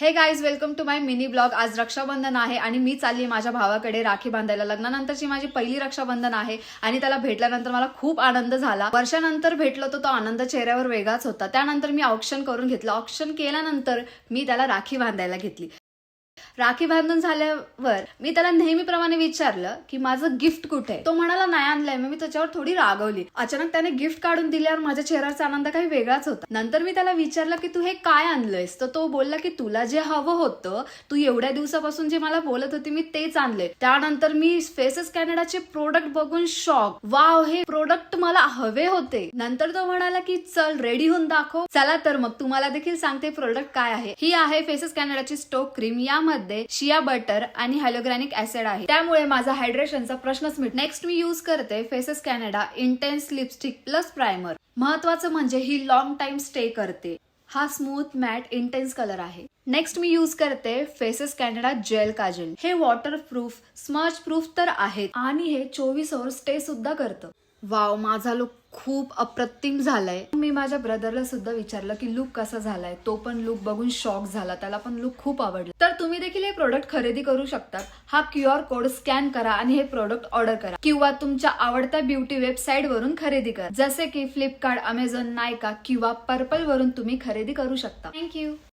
हे guys, welcome to my mini blog. आज रक्षाबंधन आहे आणि मी चालली माझ्या भावाकडे राखी बांधायला. लग्नानंतरची माझी पहिली रक्षाबंधन आहे आणि त्याला भेटल्यानंतर मला खूप आनंद झाला. वर्षानंतर भेटलो तो आनंद चेहऱ्यावर वेगळाच होता. त्यानंतर मी ऑप्शन करून घेतलं. ऑप्शन केल्यानंतर मी त्याला राखी बांधायला घेतली. राखी बांधून झाल्यावर मी त्याला नेहमीप्रमाणे विचारलं की माझं गिफ्ट कुठे. तो म्हणाला नाही आणलंय. मी त्याच्यावर थोडी रागवली. अचानक त्याने गिफ्ट काढून दिल्यावर माझ्या चेहऱ्याचा आनंद काही वेगळाच होता. नंतर मी त्याला विचारलं की तू हे काय आणलंयस. तर तो बोलला की तुला जे हवं होतं, तू एवढ्या दिवसापासून जे मला बोलत होती मी तेच आणले. त्यानंतर मी फेसेस कॅनडाचे प्रोडक्ट बघून शॉक. वाव, हे प्रोडक्ट मला हवे होते. नंतर तो म्हणाला की चल रेडी होऊन दाखव. चला तर मग तुम्हाला देखील सांगते प्रोडक्ट काय आहे. ही आहे फेसेस कॅनडाची स्टोक क्रीम. यामध्ये शिया बटर आणि हायलोग्रॅनिक ऍसिड आहे. त्यामुळे माझा हायड्रेशनचा प्रश्नच मिट. नेक्स्ट मी यूज करते faces Canada intense lipstick plus primer. महत्वाचं म्हणजे ही लॉंग टाइम स्टे करते. हा स्मूथ मॅट इंटेन्स कलर आहे. नेक्स्ट मी यूज करते फेसेस कॅनडा जेल काजल. हे वॉटरप्रूफ स्मज प्रूफ तर आहेत आणि हे 24 आवर्स स्टे सुद्धा करतं. वाव, माझा लुक खूप अप्रतिम झालाय. मी माझ्या ब्रदरला सुद्धा विचारलं की लुक कसा झालाय. तो पण लुक बघून शॉक झाला. त्याला पण लुक खूप आवडलं. तर तुम्ही देखील हे प्रोडक्ट खरेदी करू शकतात. हा QR कोड स्कॅन करा आणि हे प्रोडक्ट ऑर्डर करा किंवा तुमच्या आवडत्या ब्युटी वेबसाईट वरून खरेदी करा. जसे की फ्लिपकार्ट, अमेझॉन, नायका किंवा पर्पल वरून तुम्ही खरेदी करू शकता. थँक्यू.